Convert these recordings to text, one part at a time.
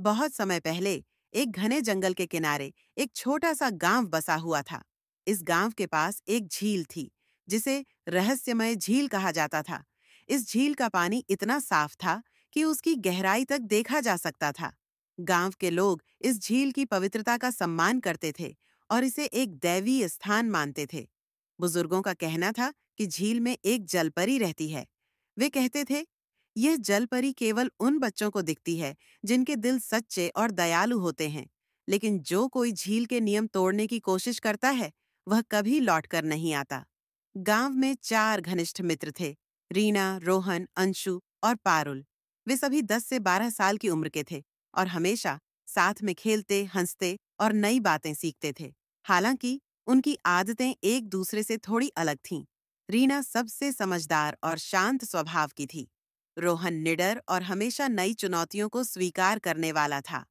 बहुत समय पहले एक घने जंगल के किनारे एक छोटा सा गांव बसा हुआ था। इस गांव के पास एक झील थी, जिसे रहस्यमय झील कहा जाता था। इस झील का पानी इतना साफ था कि उसकी गहराई तक देखा जा सकता था। गांव के लोग इस झील की पवित्रता का सम्मान करते थे और इसे एक दैवीय स्थान मानते थे। बुजुर्गों का कहना था कि झील में एक जलपरी रहती है। वे कहते थे, यह जलपरी केवल उन बच्चों को दिखती है जिनके दिल सच्चे और दयालु होते हैं, लेकिन जो कोई झील के नियम तोड़ने की कोशिश करता है, वह कभी लौटकर नहीं आता। गांव में 4 घनिष्ठ मित्र थे, रीना, रोहन, अंशु और पारुल। वे सभी 10 से 12 साल की उम्र के थे और हमेशा साथ में खेलते, हंसते और नई बातें सीखते थे। हालांकि उनकी आदतें एक दूसरे से थोड़ी अलग थीं। रीना सबसे समझदार और शांत स्वभाव की थी। रोहन निडर और हमेशा नई चुनौतियों को स्वीकार करने वाला था।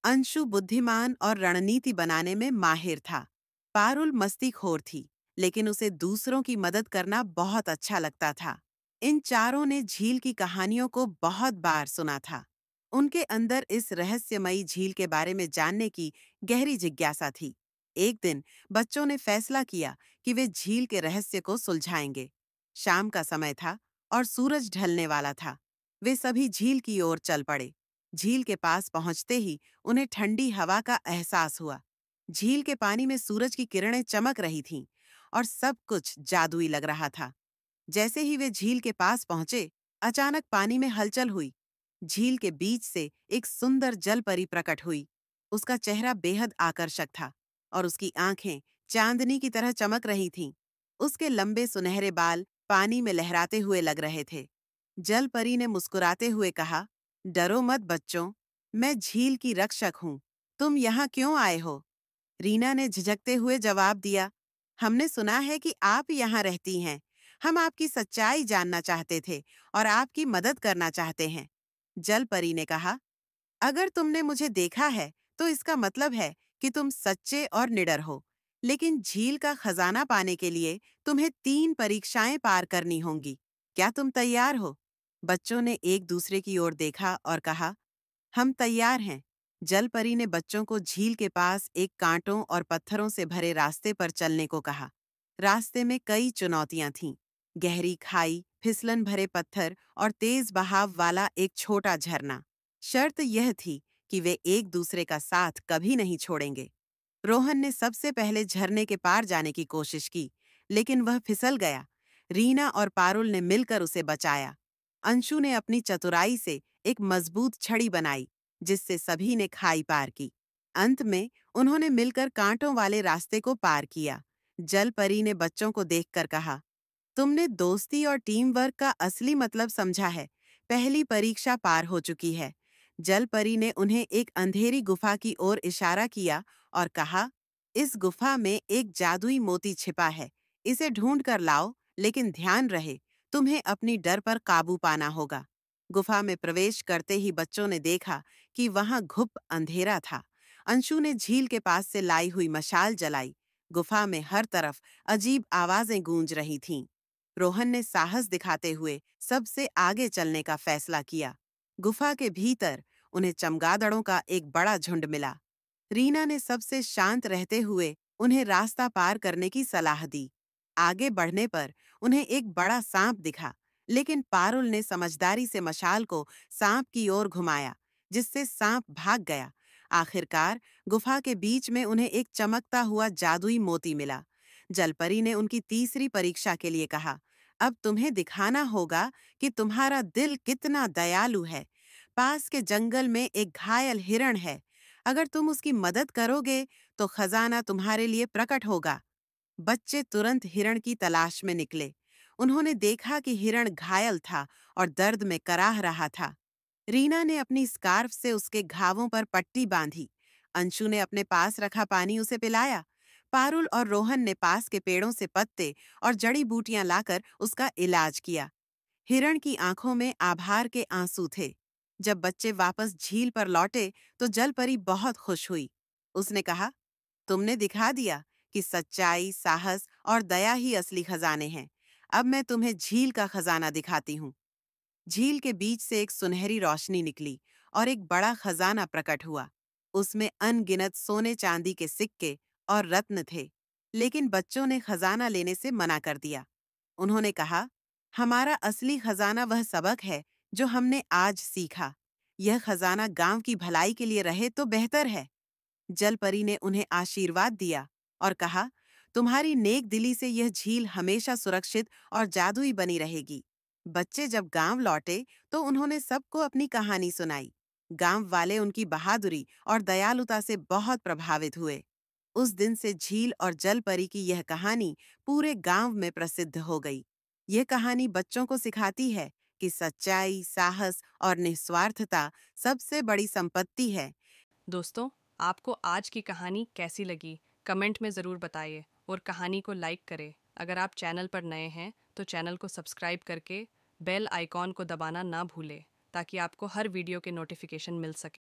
अंशु बुद्धिमान और रणनीति बनाने में माहिर था। पारुल मस्तीखोर थी, लेकिन उसे दूसरों की मदद करना बहुत अच्छा लगता था। इन चारों ने झील की कहानियों को बहुत बार सुना था। उनके अंदर इस रहस्यमयी झील के बारे में जानने की गहरी जिज्ञासा थी। एक दिन बच्चों ने फैसला किया कि वे झील के रहस्य को सुलझाएंगे। शाम का समय था और सूरज ढलने वाला था। वे सभी झील की ओर चल पड़े। झील के पास पहुंचते ही उन्हें ठंडी हवा का एहसास हुआ। झील के पानी में सूरज की किरणें चमक रही थीं और सब कुछ जादुई लग रहा था। जैसे ही वे झील के पास पहुंचे, अचानक पानी में हलचल हुई। झील के बीच से एक सुंदर जलपरी प्रकट हुई। उसका चेहरा बेहद आकर्षक था और उसकी आंखें चांदनी की तरह चमक रही थीं। उसके लंबे सुनहरे बाल पानी में लहराते हुए लग रहे थे। जलपरी ने मुस्कुराते हुए कहा, डरो मत बच्चों, मैं झील की रक्षक हूँ। तुम यहाँ क्यों आए हो? रीना ने झिझकते हुए जवाब दिया, हमने सुना है कि आप यहाँ रहती हैं। हम आपकी सच्चाई जानना चाहते थे और आपकी मदद करना चाहते हैं। जलपरी ने कहा, अगर तुमने मुझे देखा है, तो इसका मतलब है कि तुम सच्चे और निडर हो। लेकिन झील का खजाना पाने के लिए तुम्हें 3 परीक्षाएं पार करनी होंगी। क्या तुम तैयार हो? बच्चों ने एक दूसरे की ओर देखा और कहा, हम तैयार हैं। जलपरी ने बच्चों को झील के पास एक कांटों और पत्थरों से भरे रास्ते पर चलने को कहा। रास्ते में कई चुनौतियां थीं। गहरी खाई, फिसलन भरे पत्थर और तेज बहाव वाला एक छोटा झरना। शर्त यह थी कि वे एक दूसरे का साथ कभी नहीं छोड़ेंगे। रोहन ने सबसे पहले झरने के पार जाने की कोशिश की, लेकिन वह फिसल गया। रीना और पारुल ने मिलकर उसे बचाया। अंशु ने अपनी चतुराई से एक मजबूत छड़ी बनाई, जिससे सभी ने खाई पार की। अंत में उन्होंने मिलकर कांटों वाले रास्ते को पार किया। जलपरी ने बच्चों को देखकर कहा, तुमने दोस्ती और टीम वर्क का असली मतलब समझा है। पहली परीक्षा पार हो चुकी है। जलपरी ने उन्हें एक अंधेरी गुफा की ओर इशारा किया और कहा, इस गुफा में एक जादुई मोती छिपा है। इसे ढूंढ कर लाओ, लेकिन ध्यान रहे, तुम्हें अपनी डर पर काबू पाना होगा। गुफा में प्रवेश करते ही बच्चों ने देखा कि वहां घुप अंधेरा था। अंशु ने झील के पास से लाई हुई मशाल जलाई। गुफा में हर तरफ अजीब आवाजें गूंज रही थीं। रोहन ने साहस दिखाते हुए सबसे आगे चलने का फैसला किया। गुफा के भीतर उन्हें चमगादड़ों का एक बड़ा झुंड मिला। रीना ने सबसे शांत रहते हुए उन्हें रास्ता पार करने की सलाह दी। आगे बढ़ने पर उन्हें एक बड़ा सांप दिखा, लेकिन पारुल ने समझदारी से मशाल को सांप की ओर घुमाया, जिससे सांप भाग गया। आखिरकार गुफा के बीच में उन्हें एक चमकता हुआ जादुई मोती मिला। जलपरी ने उनकी तीसरी परीक्षा के लिए कहा, अब तुम्हें दिखाना होगा कि तुम्हारा दिल कितना दयालु है। पास के जंगल में एक घायल हिरण है। अगर तुम उसकी मदद करोगे, तो खजाना तुम्हारे लिए प्रकट होगा। बच्चे तुरंत हिरण की तलाश में निकले। उन्होंने देखा कि हिरण घायल था और दर्द में कराह रहा था। रीना ने अपनी स्कार्फ से उसके घावों पर पट्टी बांधी। अंशु ने अपने पास रखा पानी उसे पिलाया। पारुल और रोहन ने पास के पेड़ों से पत्ते और जड़ी बूटियां लाकर उसका इलाज किया। हिरण की आंखों में आभार के आंसू थे। जब बच्चे वापस झील पर लौटे, तो जलपरी बहुत खुश हुई। उसने कहा, तुमने दिखा दिया कि सच्चाई, साहस और दया ही असली खजाने हैं। अब मैं तुम्हें झील का खजाना दिखाती हूँ। झील के बीच से एक सुनहरी रोशनी निकली और एक बड़ा खजाना प्रकट हुआ। उसमें अनगिनत सोने चांदी के सिक्के और रत्न थे। लेकिन बच्चों ने खजाना लेने से मना कर दिया। उन्होंने कहा, हमारा असली खजाना वह सबक है जो हमने आज सीखा। यह खजाना गांव की भलाई के लिए रहे तो बेहतर है। जलपरी ने उन्हें आशीर्वाद दिया और कहा, तुम्हारी नेक दिली से यह झील हमेशा सुरक्षित और जादुई बनी रहेगी। बच्चे जब गांव लौटे तो उन्होंने सबको अपनी कहानी सुनाई। गांव वाले उनकी बहादुरी और दयालुता से बहुत प्रभावित हुए। उस दिन से झील और जलपरी की यह कहानी पूरे गांव में प्रसिद्ध हो गई। यह कहानी बच्चों को सिखाती है कि सच्चाई, साहस और निस्वार्थता सबसे बड़ी संपत्ति है। दोस्तों, आपको आज की कहानी कैसी लगी? कमेंट में ज़रूर बताइए और कहानी को लाइक करें। अगर आप चैनल पर नए हैं तो चैनल को सब्सक्राइब करके बेल आइकॉन को दबाना ना भूलें ताकि आपको हर वीडियो के नोटिफिकेशन मिल सके।